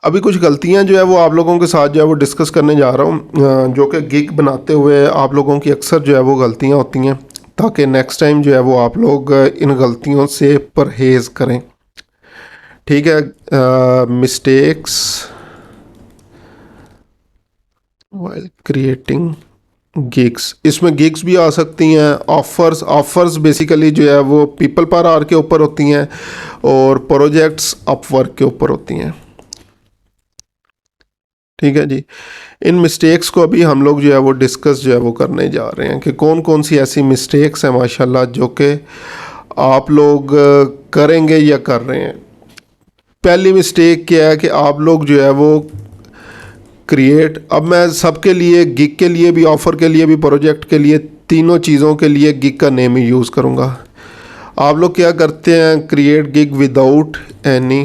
अभी कुछ गलतियां जो है वो आप लोगों के साथ जो है वो डिस्कस करने जा रहा हूँ, जो कि गिग बनाते हुए आप लोगों की अक्सर जो है वो गलतियां होती हैं, ताकि नेक्स्ट टाइम जो है वो आप लोग इन गलतियों से परहेज़ करें। ठीक है, मिस्टेक्स वाइल क्रिएटिंग गिग्स, इसमें गिग्स भी आ सकती हैं। ऑफर्स, ऑफर्स बेसिकली जो है वो पीपल पर आर के ऊपर होती हैं और प्रोजेक्ट्स अपवर्क के ऊपर होती हैं। ठीक है जी। इन मिस्टेक्स को अभी हम लोग जो है वो डिस्कस जो है वो करने जा रहे हैं कि कौन कौन सी ऐसी मिस्टेक्स हैं माशाल्लाह जो कि आप लोग करेंगे या कर रहे हैं। पहली मिस्टेक क्या है कि आप लोग जो है वो क्रिएट, अब मैं सबके लिए, गिग के लिए भी, ऑफ़र के लिए भी, प्रोजेक्ट के लिए, तीनों चीज़ों के लिए गिग का नेम ही यूज़ करूँगा। आप लोग क्या करते हैं, create gig without any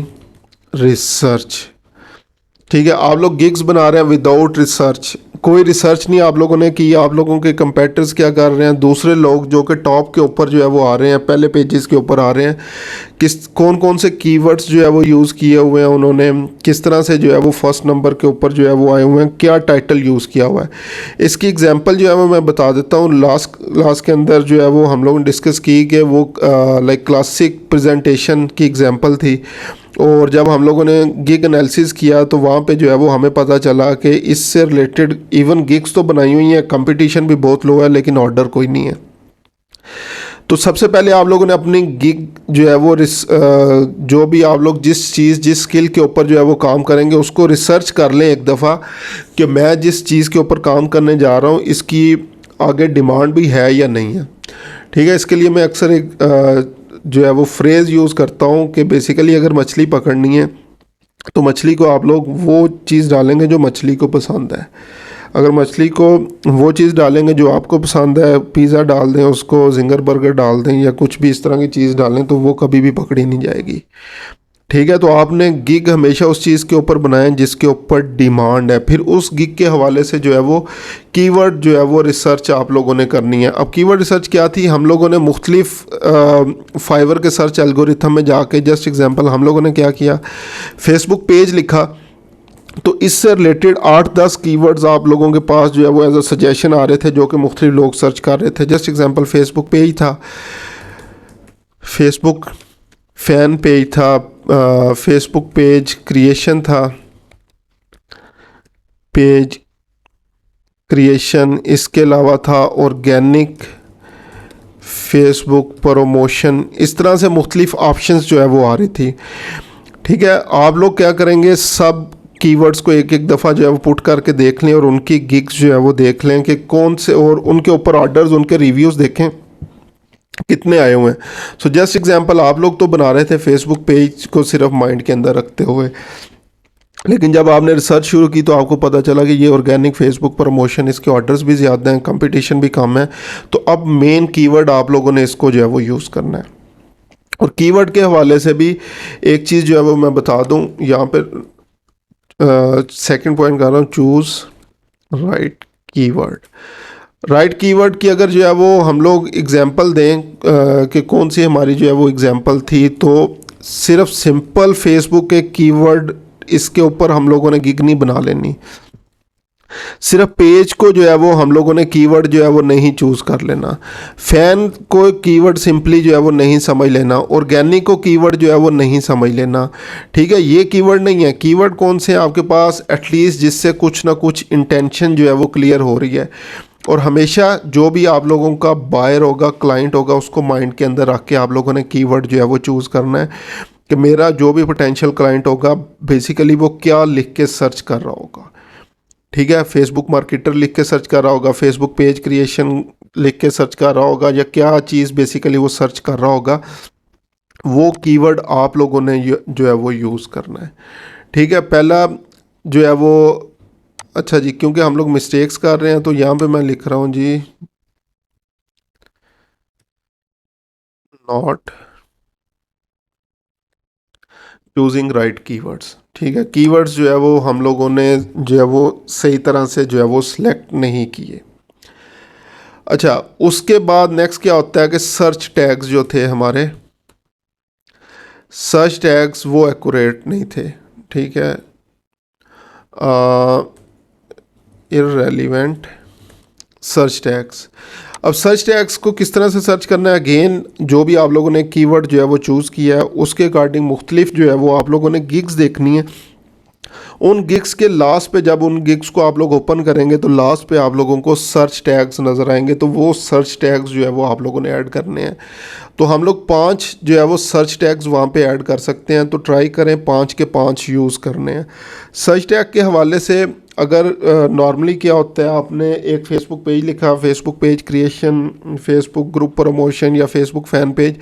research. ठीक है, आप लोग गिग्स बना रहे हैं विदाउट रिसर्च, कोई रिसर्च नहीं आप लोगों ने की। आप लोगों के कंपेटर्स क्या कर रहे हैं, दूसरे लोग जो कि टॉप के ऊपर जो है वो आ रहे हैं, पहले पेजेस के ऊपर आ रहे हैं, किस कौन कौन से कीवर्ड्स जो है वो यूज़ किए हुए हैं उन्होंने, किस तरह से जो है वो फर्स्ट नंबर के ऊपर जो है वो आए हुए हैं, क्या टाइटल यूज़ किया हुआ है। इसकी एग्जांपल जो है वो मैं बता देता हूँ। लास्ट क्लास के अंदर जो है वो हम लोग ने डिस्कस की कि वो लाइक क्लासिक प्रेजेंटेशन की एग्जांपल थी, और जब हम लोगों ने गिग एनालिसिस किया तो वहाँ पे जो है वो हमें पता चला कि इससे रिलेटेड इवन गिग्स तो बनाई हुई हैं, कंपटीशन भी बहुत लो है, लेकिन ऑर्डर कोई नहीं है। तो सबसे पहले आप लोगों ने अपनी गिग जो है वो जो भी आप लोग जिस चीज़, जिस स्किल के ऊपर जो है वो काम करेंगे उसको रिसर्च कर लें एक दफ़ा कि मैं जिस चीज़ के ऊपर काम करने जा रहा हूँ इसकी आगे डिमांड भी है या नहीं है। ठीक है, इसके लिए मैं अक्सर एक जो है वो फ्रेज़ यूज़ करता हूँ कि बेसिकली अगर मछली पकड़नी है तो मछली को आप लोग वो चीज़ डालेंगे जो मछली को पसंद है। अगर मछली को वो चीज़ डालेंगे जो आपको पसंद है, पिज़्ज़ा डाल दें उसको, जिंगर बर्गर डाल दें या कुछ भी इस तरह की चीज़ डालें, तो वो कभी भी पकड़ी नहीं जाएगी। ठीक है, तो आपने गिग हमेशा उस चीज़ के ऊपर बनाएं जिसके ऊपर डिमांड है, फिर उस गिग के हवाले से जो है वो कीवर्ड जो है वो रिसर्च आप लोगों ने करनी है। अब कीवर्ड रिसर्च क्या थी, हम लोगों ने मुख्तलिफ फाइवर के सर्च एल्गोरिथम में जाके, जस्ट एग्जांपल हम लोगों ने क्या किया, फेसबुक पेज लिखा, तो इससे रिलेटेड 8-10 कीवर्ड्स आप लोगों के पास जो है वो एज अ सजेशन आ रहे थे जो कि मुख्तलिफ लोग सर्च कर रहे थे। जस्ट एग्जांपल फेसबुक पेज था, फेसबुक फ़ैन पेज था, फेसबुक पेज क्रिएशन था, पेज क्रिएशन, इसके अलावा था ऑर्गेनिक फेसबुक प्रमोशन, इस तरह से मुख्तलिफ ऑप्शंस जो है वो आ रही थी। ठीक है, आप लोग क्या करेंगे, सब कीवर्ड्स को एक एक दफ़ा जो है वो पुट करके देख लें और उनकी गिग्स जो है वो देख लें कि कौन से, और उनके ऊपर ऑर्डर्स, उनके रिव्यूज़ देखें कितने आए हुए हैं। सो जस्ट एग्जांपल आप लोग तो बना रहे थे फेसबुक पेज को सिर्फ माइंड के अंदर रखते हुए, लेकिन जब आपने रिसर्च शुरू की तो आपको पता चला कि ये ऑर्गेनिक फेसबुक प्रमोशन, इसके ऑर्डर्स भी ज़्यादा हैं, कंपटीशन भी कम है। तो अब मेन कीवर्ड आप लोगों ने इसको जो है वो यूज़ करना है। और कीवर्ड के हवाले से भी एक चीज़ जो है वो मैं बता दूं, यहाँ पर सेकंड पॉइंट कर रहा हूँ, choose right keyword. Right keyword की अगर जो है वो हम लोग एग्जांपल दें कि कौन सी हमारी जो है वो एग्जांपल थी, तो सिर्फ सिंपल फेसबुक के कीवर्ड, इसके ऊपर हम लोगों ने गिग नहीं बना लेनी। सिर्फ पेज को जो है वो हम लोगों ने कीवर्ड जो है वो नहीं चूज़ कर लेना। फ़ैन को कीवर्ड सिंपली जो है वो नहीं समझ लेना। ऑर्गेनिक को कीवर्ड जो है वो नहीं समझ लेना। ठीक है, ये कीवर्ड नहीं है। कीवर्ड कौन से हैं आपके पास, एटलीस्ट जिससे कुछ ना कुछ इंटेंशन जो है वो क्लियर हो रही है। और हमेशा जो भी आप लोगों का बायर होगा, क्लाइंट होगा, उसको माइंड के अंदर रख के आप लोगों ने कीवर्ड जो है वो चूज़ करना है कि मेरा जो भी पोटेंशियल क्लाइंट होगा बेसिकली वो क्या लिख के सर्च कर रहा होगा। ठीक है, फेसबुक मार्केटर लिख के सर्च कर रहा होगा, फेसबुक पेज क्रिएशन लिख के सर्च कर रहा होगा, या क्या चीज़ बेसिकली वो सर्च कर रहा होगा, वो कीवर्ड आप लोगों ने जो है वो यूज़ करना है। ठीक है, पहला जो है वो, अच्छा जी, क्योंकि हम लोग मिस्टेक्स कर रहे हैं तो यहाँ पे मैं लिख रहा हूँ जी, नॉट चूजिंग राइट कीवर्ड्स। ठीक है, कीवर्ड्स जो है वो हम लोगों ने जो है वो सही तरह से जो है वो सिलेक्ट नहीं किए। अच्छा, उसके बाद नेक्स्ट क्या होता है कि सर्च टैग्स जो थे हमारे, सर्च टैग्स वो एक्यूरेट नहीं थे। ठीक है, इररेलीवेंट सर्च टैग्स। अब सर्च टैग्स को किस तरह से सर्च करना है, अगेन जो भी आप लोगों ने कीवर्ड जो है वो चूज़ किया है उसके अकॉर्डिंग मुख्तलिफ जो है वो आप लोगों ने गिग्स देखनी है। उन गिग्स के लास्ट पे जब उन गिग्स को आप लोग ओपन करेंगे तो लास्ट पे आप लोगों को सर्च टैग्स नज़र आएंगे, तो वो सर्च टैग्स जो है वो आप लोगों ने ऐड करने हैं। तो हम लोग 5 जो है वो सर्च टैग्स वहाँ पे ऐड कर सकते हैं, तो ट्राई करें 5 के 5 यूज़ करने हैं। सर्च टैग के हवाले से अगर नॉर्मली क्या होता है, आपने एक फेसबुक पेज लिखा, Facebook page creation, Facebook group promotion या फेसबुक फ़ैन पेज,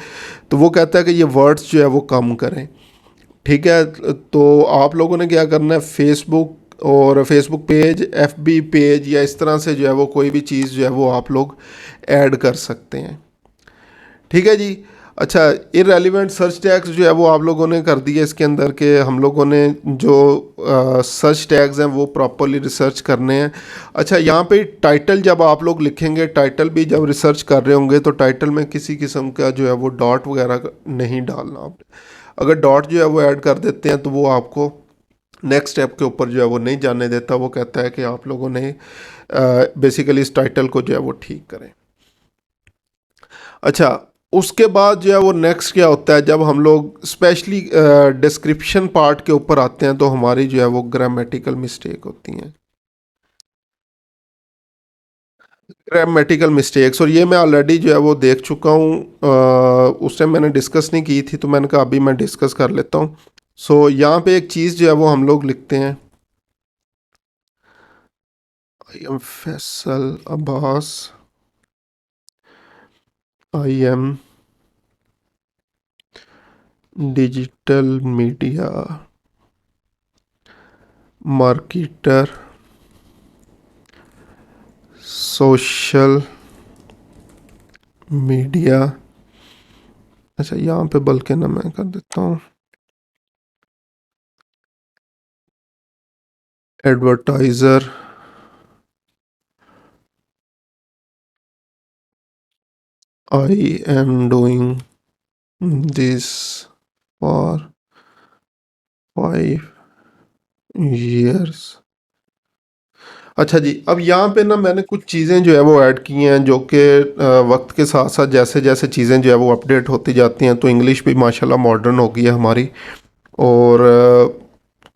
तो वो कहता है कि ये वर्ड्स जो है वो कम करें। ठीक है, तो आप लोगों ने क्या करना है, फेसबुक और फेसबुक पेज, एफबी पेज या इस तरह से जो है वो कोई भी चीज़ जो है वो आप लोग ऐड कर सकते हैं। ठीक है जी। अच्छा, इररेलीवेंट सर्च टैग्स जो है वो आप लोगों ने कर दिए इसके अंदर के हम लोगों ने जो सर्च टैग्स हैं वो प्रॉपरली रिसर्च करने हैं। अच्छा, यहाँ पे टाइटल जब आप लोग लिखेंगे, टाइटल भी जब रिसर्च कर रहे होंगे तो टाइटल में किसी किस्म का जो है वो डॉट वगैरह नहीं डालना आपने। अगर डॉट जो है वो ऐड कर देते हैं तो वो आपको नेक्स्ट स्टेप के ऊपर जो है वो नहीं जाने देता, वो कहता है कि आप लोगों ने बेसिकली इस टाइटल को जो है वो ठीक करें। अच्छा, उसके बाद जो है वो नेक्स्ट क्या होता है, जब हम लोग स्पेशली डिस्क्रिप्शन पार्ट के ऊपर आते हैं तो हमारी जो है वो ग्रामेटिकल मिस्टेक होती हैं, ग्रामेटिकल मिस्टेक्स। और ये मैं ऑलरेडी जो है वो देख चुका हूँ, उस टाइम मैंने डिस्कस नहीं की थी तो मैंने कहा अभी मैं डिस्कस कर लेता हूँ। सो यहाँ पे एक चीज़ जो है वो हम लोग लिखते हैं, I am Faisal Abbas, I am digital media marketer, social media. अच्छा, यहाँ पे बल्कि ना मैं कर देता हूँ advertiser, I am doing this for 5 years। अच्छा जी, अब यहाँ पे ना मैंने कुछ चीज़ें जो है वो ऐड की हैं जो कि वक्त के साथ साथ जैसे जैसे चीज़ें जो है वो अपडेट होती जाती हैं तो इंग्लिश भी माशाल्लाह मॉडर्न हो गई है हमारी। और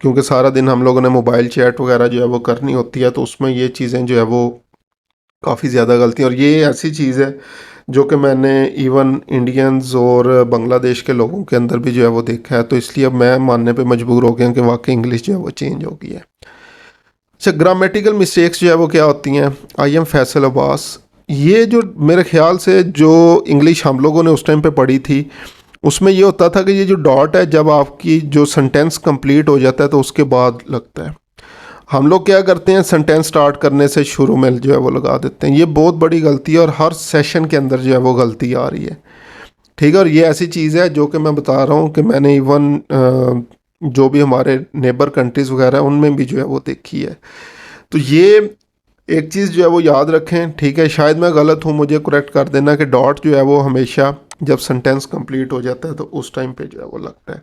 क्योंकि सारा दिन हम लोगों ने मोबाइल चैट वगैरह जो है वो करनी होती है तो उसमें ये चीज़ें जो है वो काफ़ी ज़्यादा गलती, और ये ऐसी चीज़ है जो कि मैंने इवन इंडियंस और बांग्लादेश के लोगों के अंदर भी जो है वो देखा है, तो इसलिए अब मैं मानने पे मजबूर हो गया हूँ कि वाकई इंग्लिश जो है वो चेंज हो गई है। अच्छा, ग्रामेटिकल मिस्टेक्स जो है वो क्या होती हैं, आई एम फैसल अब्बास, ये जो मेरे ख्याल से जो इंग्लिश हम लोगों ने उस टाइम पे पढ़ी थी उसमें ये होता था कि ये जो डॉट है जब आपकी जो सेंटेंस कंप्लीट हो जाता है तो उसके बाद लगता है। हम लोग क्या करते हैं, सेंटेंस स्टार्ट करने से शुरू में जो है वो लगा देते हैं, ये बहुत बड़ी गलती है और हर सेशन के अंदर जो है वो गलती आ रही है। ठीक है, और ये ऐसी चीज़ है जो कि मैं बता रहा हूँ कि मैंने इवन जो भी हमारे नेबर कंट्रीज़ वगैरह हैं उनमें भी जो है वो देखी है। तो ये एक चीज़ जो है वो याद रखें। ठीक है, शायद मैं गलत हूँ, मुझे करेक्ट कर देना कि डॉट जो है वो हमेशा जब सेंटेंस कंप्लीट हो जाता है तो उस टाइम पे जो है वो लगता है।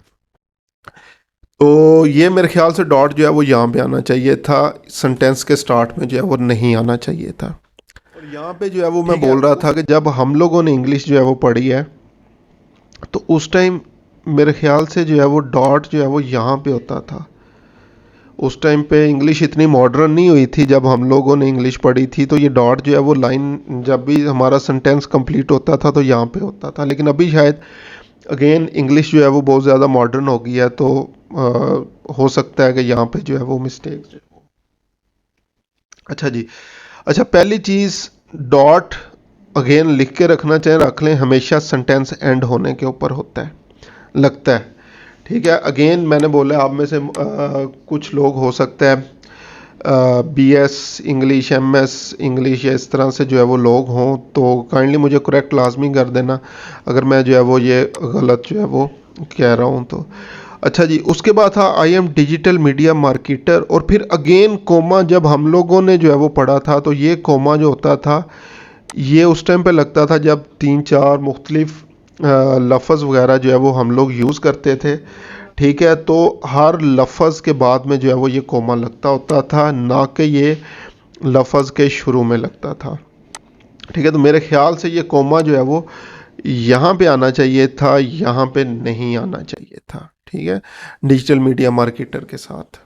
तो ये मेरे ख्याल से डॉट जो है वो यहाँ पे आना चाहिए था, सेंटेंस के स्टार्ट में जो है वो नहीं आना चाहिए था। और यहाँ पे जो है वो मैं बोल रहा था कि जब हम लोगों ने इंग्लिश जो है वो पढ़ी है तो उस टाइम मेरे ख्याल से जो है वो डॉट जो है वो यहाँ पे होता था। उस टाइम पे इंग्लिश इतनी मॉडर्न नहीं हुई थी जब हम लोगों ने इंग्लिश पढ़ी थी, तो ये डॉट जो है वो लाइन जब भी हमारा सेंटेंस कंप्लीट होता था तो यहाँ पे होता था। लेकिन अभी शायद अगेन इंग्लिश जो है वो बहुत ज़्यादा मॉडर्न हो गई है तो हो सकता है कि यहाँ पे जो है वो मिस्टेक जो है वो। अच्छा जी। अच्छा, पहली चीज़, डॉट अगेन लिख के रखना चाहें रख लें, हमेशा सेंटेंस एंड होने के ऊपर होता है, लगता है। ठीक है, अगेन मैंने बोला आप में से कुछ लोग हो सकता है बीएस इंग्लिश, एमएस इंग्लिश या इस तरह से जो है वो लोग हों, तो काइंडली मुझे करेक्ट लाजमी कर देना अगर मैं जो है वो ये गलत जो है वो कह रहा हूँ तो। अच्छा जी, उसके बाद था I am digital media marketer, और फिर अगेन कोमा जब हम लोगों ने जो है वो पढ़ा था तो ये कोमा जो होता था ये उस टाइम पे लगता था जब 3-4 मुख्तलिफ लफ्ज़ वगैरह जो है वो हम लोग यूज़ करते थे। ठीक है, तो हर लफ्ज़ के बाद में जो है वो ये कोमा लगता होता था, ना कि ये लफ्ज़ के शुरू में लगता था। ठीक है, तो मेरे ख्याल से ये कोमा जो है वो यहाँ पे आना चाहिए था, यहाँ पे नहीं आना चाहिए था। ठीक है, डिजिटल मीडिया मार्केटर के साथ।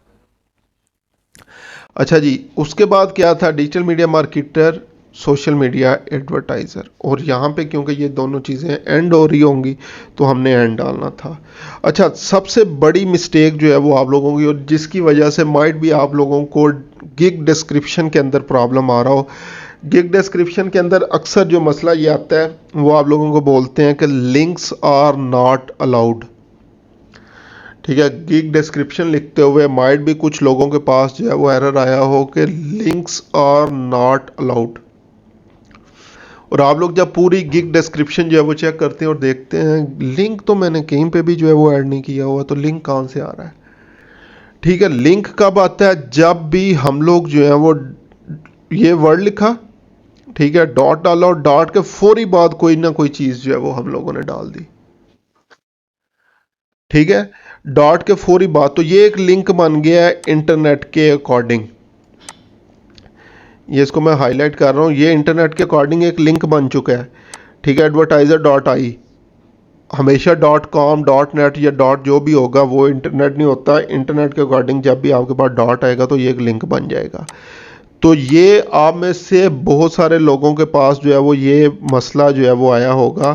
अच्छा जी, उसके बाद क्या था, digital media marketer, social media advertiser. और यहाँ पे क्योंकि ये दोनों चीज़ें एंड हो रही होंगी तो हमने एंड डालना था। अच्छा, सबसे बड़ी मिस्टेक जो है वो आप लोगों की, और जिसकी वजह से माइट भी आप लोगों को गिग डिस्क्रिप्शन के अंदर प्रॉब्लम आ रहा हो। गिग डिस्क्रिप्शन के अंदर अक्सर जो मसला ये आता है, वो आप लोगों को बोलते हैं कि लिंक्स आर नॉट अलाउड। ठीक है, गिग डिस्क्रिप्शन लिखते हुए माइट भी कुछ लोगों के पास जो है वो एरर आया हो कि लिंक्स आर नॉट अलाउड। और आप लोग जब पूरी गिग डिस्क्रिप्शन जो है वो चेक करते हैं और देखते हैं लिंक तो मैंने कहीं पे भी जो है वो ऐड नहीं किया हुआ, तो लिंक कहाँ से आ रहा है। ठीक है, लिंक कब आता है, जब भी हम लोग जो है वो ये वर्ड लिखा, ठीक है, डॉट डाला और डॉट के फौरी बाद कोई ना कोई चीज़ जो है वो हम लोगों ने डाल दी। ठीक है, डॉट के फौरी बाद तो ये एक लिंक बन गया है इंटरनेट के अकॉर्डिंग। ये इसको मैं हाईलाइट कर रहा हूँ, ये इंटरनेट के अकॉर्डिंग एक लिंक बन चुका है। ठीक है, एडवर्टाइजर डॉट आई, हमेशा डॉट कॉम डॉट नेट या डॉट जो भी होगा वो इंटरनेट नहीं होता। इंटरनेट के अकॉर्डिंग जब भी आपके पास डॉट आएगा तो ये एक लिंक बन जाएगा। तो ये आप में से बहुत सारे लोगों के पास जो है वो ये मसला जो है वो आया होगा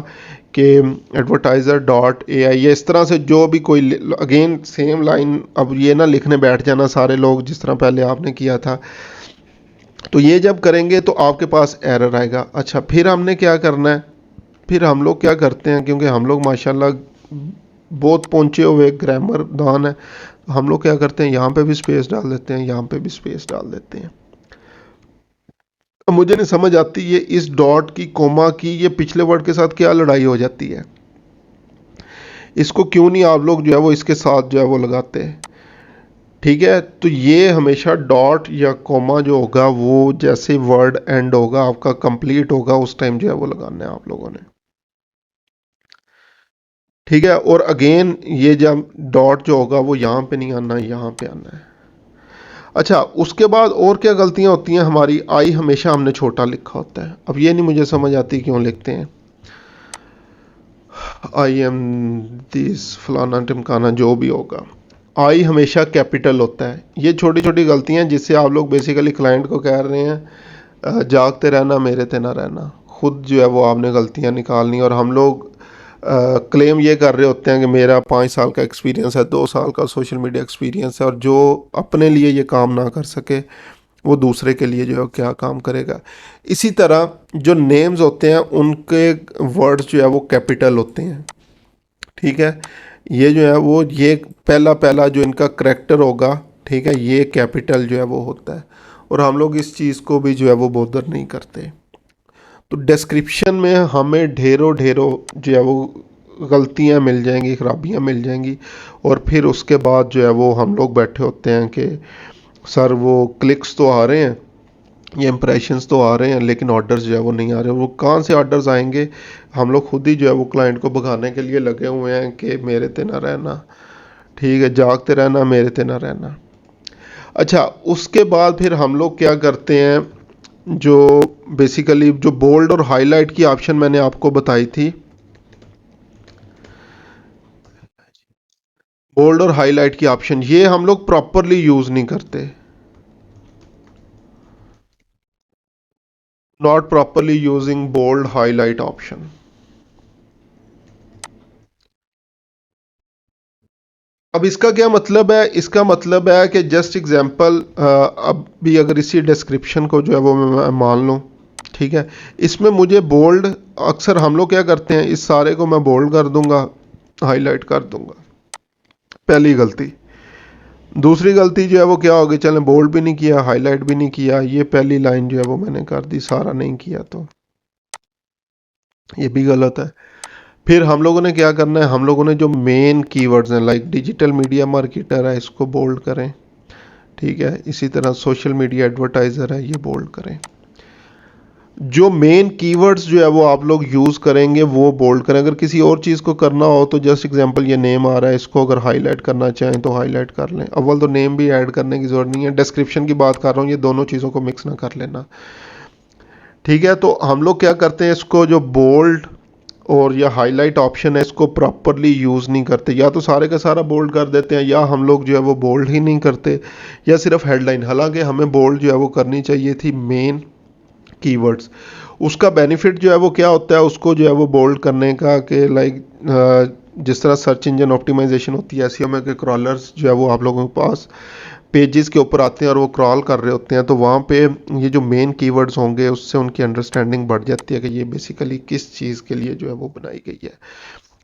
कि एडवर्टाइज़र डॉट ए आई, या इस तरह से जो भी कोई, अगेन सेम लाइन, अब ये ना लिखने बैठ जाना सारे लोग जिस तरह पहले आपने किया था। तो ये जब करेंगे तो आपके पास एरर आएगा। अच्छा, फिर हमने क्या करना है, फिर हम लोग क्या करते हैं, क्योंकि हम लोग माशाल्लाह बहुत पहुँचे हुए ग्रामर दान है, हम लोग क्या करते हैं, यहाँ पे भी स्पेस डाल देते हैं, यहाँ पे भी स्पेस डाल देते हैं। अब मुझे नहीं समझ आती ये इस डॉट की, कोमा की, ये पिछले वर्ड के साथ क्या लड़ाई हो जाती है। इसको क्यों नहीं आप लोग जो है वो इसके साथ जो है वो लगाते हैं। ठीक है, तो ये हमेशा डॉट या कोमा जो होगा वो जैसे वर्ड एंड होगा आपका कंप्लीट होगा उस टाइम जो है वो लगाना है आप लोगों ने। ठीक है, और अगेन ये जब डॉट जो होगा वो यहाँ पे नहीं आना, यहाँ पे आना है। अच्छा, उसके बाद और क्या गलतियाँ होती हैं हमारी, आई हमेशा हमने छोटा लिखा होता है। अब ये नहीं मुझे समझ आती क्यों लिखते हैं आई एम दिस फलाना टिमकाना जो भी होगा, आई हमेशा कैपिटल होता है। ये छोटी छोटी गलतियाँ जिससे आप लोग बेसिकली क्लाइंट को कह रहे हैं जागते रहना मेरे ते ना रहना, खुद जो है वो आपने गलतियाँ निकालनी। और हम लोग क्लेम ये कर रहे होते हैं कि मेरा 5 साल का एक्सपीरियंस है, 2 साल का सोशल मीडिया एक्सपीरियंस है, और जो अपने लिए ये काम ना कर सके वो दूसरे के लिए जो है क्या काम करेगा। इसी तरह जो नेम्स होते हैं उनके वर्ड्स जो है वो कैपिटल होते हैं। ठीक है, ये जो है वो ये पहला पहला जो इनका करैक्टर होगा, ठीक है, ये कैपिटल जो है वो होता है। और हम लोग इस चीज़ को भी जो है वो बॉदर नहीं करते। तो डिस्क्रिप्शन में हमें ढेरों ढेरों जो है वो गलतियां मिल जाएंगी, खराबियां मिल जाएंगी। और फिर उसके बाद जो है वो हम लोग बैठे होते हैं कि सर वो क्लिक्स तो आ रहे हैं, ये इंप्रेशंस तो आ रहे हैं, लेकिन ऑर्डर्स जो है वो नहीं आ रहे। वो कहाँ से ऑर्डर्स आएंगे, हम लोग खुद ही जो है वो क्लाइंट को भगाने के लिए लगे हुए हैं कि मेरे ते ना रहना, ठीक है, जागते रहना मेरे ते ना रहना। अच्छा, उसके बाद फिर हम लोग क्या करते हैं, जो बेसिकली जो बोल्ड और हाईलाइट की ऑप्शन मैंने आपको बताई थी, बोल्ड और हाईलाइट की ऑप्शन ये हम लोग प्रॉपरली यूज नहीं करते, not properly using bold highlight option. अब इसका क्या मतलब है, इसका मतलब है कि जस्ट एग्जांपल, अब भी अगर इसी डिस्क्रिप्शन को जो है वो मैं मान लूँ, ठीक है, इसमें मुझे बोल्ड, अक्सर हम लोग क्या करते हैं इस सारे को मैं बोल्ड कर दूंगा, हाईलाइट कर दूंगा, पहली गलती। दूसरी गलती जो है वो क्या होगी, चलें बोल्ड भी नहीं किया हाईलाइट भी नहीं किया, ये पहली लाइन जो है वो मैंने कर दी, सारा नहीं किया, तो ये भी गलत है। फिर हम लोगों ने क्या करना है, हम लोगों ने जो मेन कीवर्ड्स हैं लाइक डिजिटल मीडिया मार्केटर है इसको बोल्ड करें, ठीक है, इसी तरह सोशल मीडिया एडवर्टाइज़र है ये बोल्ड करें। जो मेन कीवर्ड्स जो है वो आप लोग यूज़ करेंगे वो बोल्ड करें। अगर किसी और चीज़ को करना हो तो जस्ट एग्जांपल ये नेम आ रहा है, इसको अगर हाईलाइट करना चाहें तो हाईलाइट कर लें। अव्वल तो नेम भी ऐड करने की ज़रूरत नहीं है, डिस्क्रिप्शन की बात कर रहा हूँ, ये दोनों चीज़ों को मिक्स ना कर लेना। ठीक है, तो हम लोग क्या करते हैं, इसको जो बोल्ड और या हाईलाइट ऑप्शन है इसको प्रॉपरली यूज़ नहीं करते। या तो सारे का सारा बोल्ड कर देते हैं, या हम लोग जो है वो बोल्ड ही नहीं करते, या सिर्फ हेडलाइन। हालांकि हमें बोल्ड जो है वो करनी चाहिए थी मेन कीवर्ड्स। उसका बेनिफिट जो है वो क्या होता है उसको जो है वो बोल्ड करने का, कि लाइक जिस तरह सर्च इंजन ऑप्टिमाइजेशन होती है, एसईओ में के क्रॉलर्स जो है वो आप लोगों के पास पेजेस के ऊपर आते हैं और वो क्रॉल कर रहे होते हैं, तो वहाँ पे ये जो मेन कीवर्ड्स होंगे उससे उनकी अंडरस्टैंडिंग बढ़ जाती है कि ये बेसिकली किस चीज़ के लिए जो है वो बनाई गई है।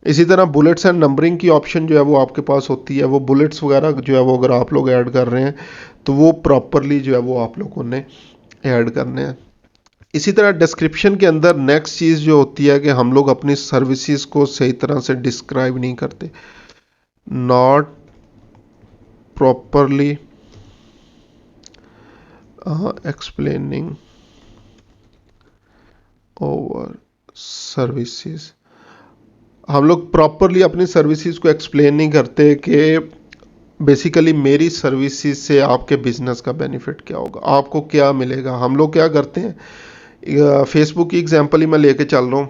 इसी तरह बुलेट्स एंड नंबरिंग की ऑप्शन जो है वो आपके पास होती है। वो बुलेट्स वगैरह जो है वो अगर आप लोग ऐड कर रहे हैं तो वो प्रॉपरली जो है वो आप लोगों ने ऐड करने हैं। इसी तरह डिस्क्रिप्शन के अंदर नेक्स्ट चीज़ जो होती है कि हम लोग अपनी सर्विसेज को सही तरह से डिस्क्राइब नहीं करते। Not properly explaining over services. हम लोग प्रॉपरली अपनी सर्विसेज को एक्सप्लेन नहीं करते कि बेसिकली मेरी सर्विसेज से आपके बिजनेस का बेनिफिट क्या होगा, आपको क्या मिलेगा। हम लोग क्या करते हैं, फेसबुक की एग्जांपल ही मैं लेके चल रहा हूँ,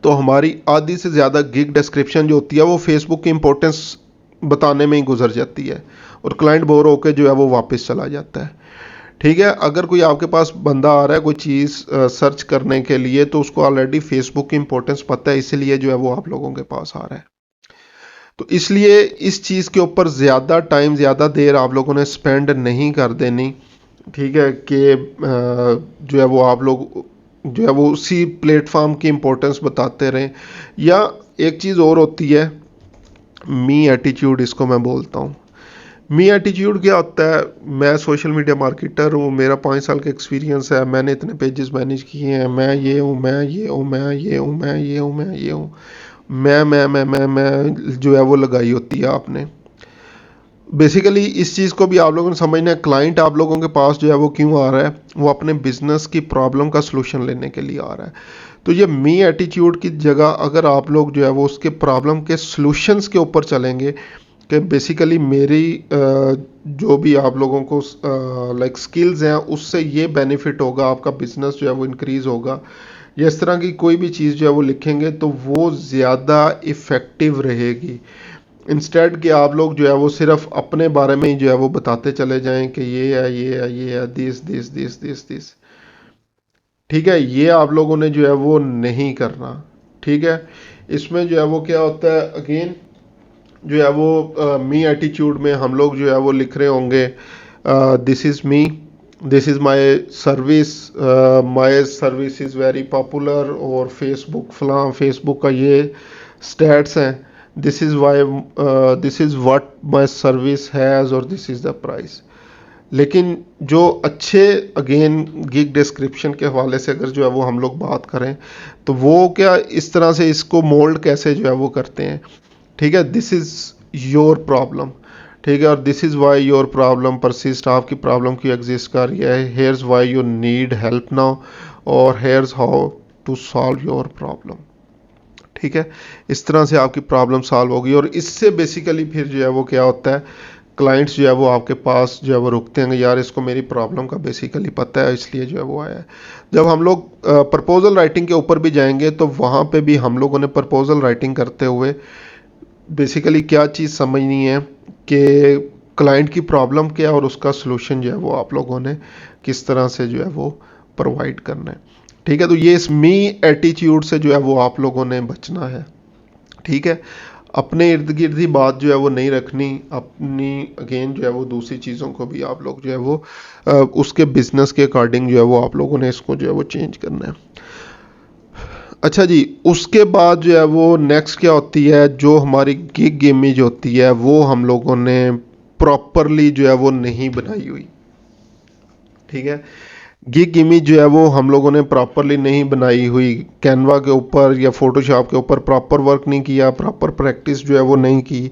तो हमारी आधी से ज़्यादा गिग डिस्क्रिप्शन जो होती है वो फेसबुक की इंपॉर्टेंस बताने में ही गुजर जाती है, और क्लाइंट बोर होकर जो है वो वापस चला जाता है। ठीक है, अगर कोई आपके पास बंदा आ रहा है कोई चीज़ सर्च करने के लिए, तो उसको ऑलरेडी फेसबुक की इंपॉर्टेंस पता है, इसलिए जो है वो आप लोगों के पास आ रहा है। तो इसलिए इस चीज़ के ऊपर ज़्यादा टाइम ज़्यादा देर आप लोगों ने स्पेंड नहीं कर देनी। ठीक है, कि जो है वो आप लोग जो है वो उसी प्लेटफॉर्म की इंपॉर्टेंस बताते रहें। या एक चीज़ और होती है, मी एटीट्यूड इसको मैं बोलता हूँ। मी एटीट्यूड क्या होता है, मैं सोशल मीडिया मार्केटर हूँ, मेरा 5 साल का एक्सपीरियंस है, मैंने इतने पेजेस मैनेज किए हैं, मैं ये हूँ, मैं ये हूँ, मैं ये हूँ, मैं ये हूँ, मैं ये हूँ, मैं जो है वो लगाई होती है आपने। बेसिकली इस चीज़ को भी आप लोगों ने समझना है, क्लाइंट आप लोगों के पास जो है वो क्यों आ रहा है, वो अपने बिजनेस की प्रॉब्लम का सलूशन लेने के लिए आ रहा है। तो ये मी एटीट्यूड की जगह अगर आप लोग जो है वो उसके प्रॉब्लम के सलूशंस के ऊपर चलेंगे, कि बेसिकली मेरी जो भी आप लोगों को लाइक स्किल्स हैं उससे ये बेनिफिट होगा, आपका बिजनेस जो है वो इंक्रीज़ होगा, या इस तरह की कोई भी चीज़ जो है वो लिखेंगे तो वो ज़्यादा इफ़ेक्टिव रहेगी। इंस्टेड कि आप लोग जो है वो सिर्फ अपने बारे में ही जो है वो बताते चले जाएं कि ये है, ये है, ये है, this this this this this. ठीक है, ये आप लोगों ने जो है वो नहीं करना। ठीक है, इसमें जो है वो क्या होता है, अगेन जो है वो मी एटीट्यूड में हम लोग जो है वो लिख रहे होंगे, this is me, this is my service is very popular, और फेसबुक फलां फेसबुक का ये स्टैट्स हैं, this is Y, this is what my service has, और दिस इज़ द प्राइस। लेकिन जो अच्छे अगेन गिग डिस्क्रिप्शन के हवाले से अगर जो है वो हम लोग बात करें, तो वो क्या इस तरह से इसको मोल्ड कैसे जो है वो करते हैं। ठीक है, दिस इज़ योर प्रॉब्लम। ठीक है, और this is why your problem persist, आपकी प्रॉब्लम क्यों एग्जिस्ट कर रही है, here's why you need help now, और here's how to solve your problem. ठीक है, इस तरह से आपकी प्रॉब्लम सॉल्व होगी, और इससे बेसिकली फिर जो है वो क्या होता है, क्लाइंट्स जो है वो आपके पास जो है वो रुकते हैं, यार इसको मेरी प्रॉब्लम का बेसिकली पता है इसलिए जो है वो आया है। जब हम लोग प्रपोजल राइटिंग के ऊपर भी जाएंगे तो वहाँ पे भी हम लोगों ने प्रपोजल राइटिंग करते हुए बेसिकली क्या चीज़ समझनी है, कि क्लाइंट की प्रॉब्लम क्या है और उसका सलूशन जो है वो आप लोगों ने किस तरह से जो है वो प्रोवाइड करना है। ठीक है, तो ये इस मी एटीट्यूड से जो है वो आप लोगों ने बचना है। ठीक है, अपने इर्द गिर्द ही बात जो है वो नहीं रखनी, अपनी अगेन जो है वो दूसरी चीज़ों को भी आप लोग जो है वो उसके बिजनेस के अकॉर्डिंग जो है वो आप लोगों ने इसको जो है वो चेंज करना है। अच्छा जी, उसके बाद जो है वो नेक्स्ट क्या होती है, जो हमारी गिग इमेज होती है वो हम लोगों ने प्रॉपरली जो है वो नहीं बनाई हुई। ठीक है, गिग इमेज जो है वो हम लोगों ने प्रॉपरली नहीं बनाई हुई, कैनवा के ऊपर या फोटोशॉप के ऊपर प्रॉपर वर्क नहीं किया, प्रॉपर प्रैक्टिस जो है वो नहीं की,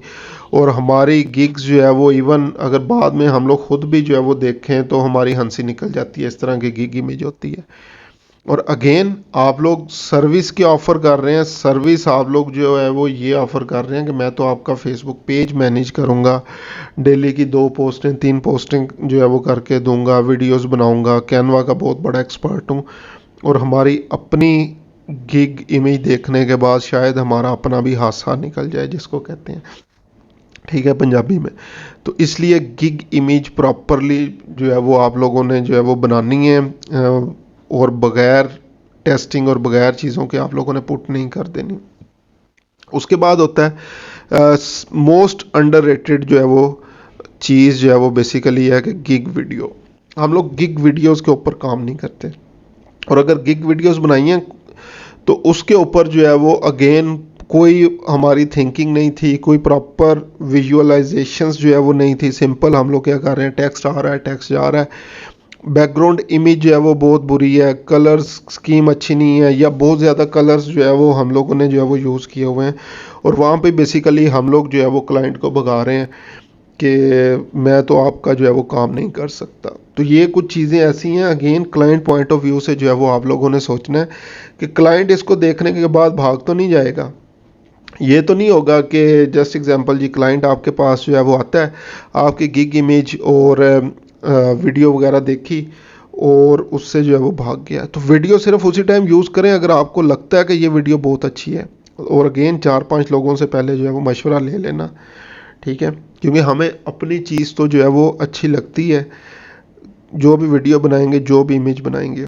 और हमारी गिग्स जो है वो इवन अगर बाद में हम लोग खुद भी जो है वो देखें तो हमारी हंसी निकल जाती है, इस तरह की गिग इमेज होती है। और अगेन आप लोग सर्विस की ऑफ़र कर रहे हैं, सर्विस आप लोग जो है वो ये ऑफ़र कर रहे हैं कि मैं तो आपका फेसबुक पेज मैनेज करूँगा, डेली की 2 पोस्टें 3 पोस्टिंग जो है वो करके दूंगा, वीडियोस बनाऊंगा, कैनवा का बहुत बड़ा एक्सपर्ट हूँ, और हमारी अपनी गिग इमेज देखने के बाद शायद हमारा अपना भी हादसा निकल जाए, जिसको कहते हैं, ठीक है, पंजाबी में। तो इसलिए गिग इमेज प्रॉपरली जो है वो आप लोगों ने जो है वो बनानी है, और बगैर टेस्टिंग और बगैर चीज़ों के आप लोगों ने पुट नहीं कर देनी। उसके बाद होता है मोस्ट अंडररेटेड जो है वो चीज़ जो है वो बेसिकली है कि गिग वीडियो। हम लोग गिग वीडियोस के ऊपर काम नहीं करते, और अगर गिग वीडियोस बनाई हैं तो उसके ऊपर जो है वो अगेन कोई हमारी थिंकिंग नहीं थी, कोई प्रॉपर विजुअलाइजेशंस जो है वो नहीं थी। सिंपल हम लोग क्या कर रहे हैं, टेक्स्ट आ रहा है, टेक्स्ट जा रहा है, बैकग्राउंड इमेज जो है वो बहुत बुरी है, कलर स्कीम अच्छी नहीं है, या बहुत ज़्यादा कलर्स जो है वो हम लोगों ने जो है वो यूज़ किए हुए हैं, और वहाँ पे बेसिकली हम लोग जो है वो क्लाइंट को भगा रहे हैं कि मैं तो आपका जो है वो काम नहीं कर सकता। तो ये कुछ चीज़ें ऐसी हैं, again client point of view से जो है वो आप लोगों ने सोचना है कि क्लाइंट इसको देखने के बाद भाग तो नहीं जाएगा। ये तो नहीं होगा कि जस्ट एग्जांपल जी, क्लाइंट आपके पास जो है वो आता है, आपकी गिग इमेज और वीडियो वगैरह देखी और उससे जो है वो भाग गया। तो वीडियो सिर्फ उसी टाइम यूज़ करें अगर आपको लगता है कि ये वीडियो बहुत अच्छी है, और अगेन 4-5 लोगों से पहले जो है वो मशवरा ले लेना, ठीक है, क्योंकि हमें अपनी चीज़ तो जो है वो अच्छी लगती है, जो भी वीडियो बनाएंगे, जो भी इमेज बनाएंगे,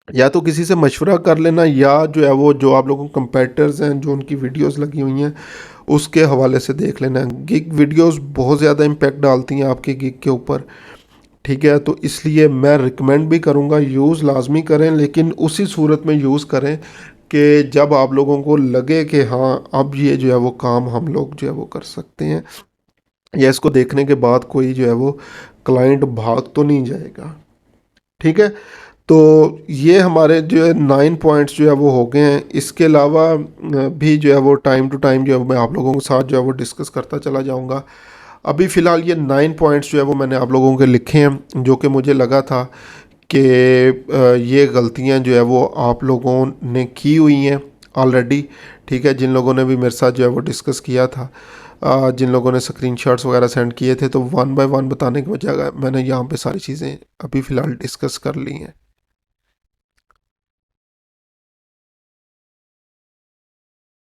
या तो किसी से मशवरा कर लेना, या जो है वो जो आप लोगों के कंपेटिटर्स हैं जो उनकी वीडियोस लगी हुई हैं उसके हवाले से देख लेना। गिग वीडियोस बहुत ज़्यादा इम्पैक्ट डालती हैं आपके गिग के ऊपर, ठीक है, तो इसलिए मैं रिकमेंड भी करूँगा यूज़ लाजमी करें, लेकिन उसी सूरत में यूज़ करें कि जब आप लोगों को लगे कि हाँ अब ये जो है वो काम हम लोग जो है वो कर सकते हैं, या इसको देखने के बाद कोई जो है वो क्लाइंट भाग तो नहीं जाएगा, ठीक है। तो ये हमारे जो है 9 पॉइंट्स जो है वो हो गए हैं। इसके अलावा भी जो है वो टाइम टू टाइम जो है मैं आप लोगों के साथ जो है वो डिस्कस करता चला जाऊंगा। अभी फ़िलहाल ये 9 पॉइंट्स जो है वो मैंने आप लोगों के लिखे हैं, जो कि मुझे लगा था कि ये गलतियां जो है वो आप लोगों ने की हुई हैं ऑलरेडी, ठीक है, जिन लोगों ने भी मेरे साथ जो है वो डिस्कस किया था, जिन लोगों ने स्क्रीनशॉट्स वगैरह सेंड किए थे, तो वन बाय वन बताने की बजाय मैंने यहाँ पे सारी चीज़ें अभी फ़िलहाल डिस्कस कर ली हैं।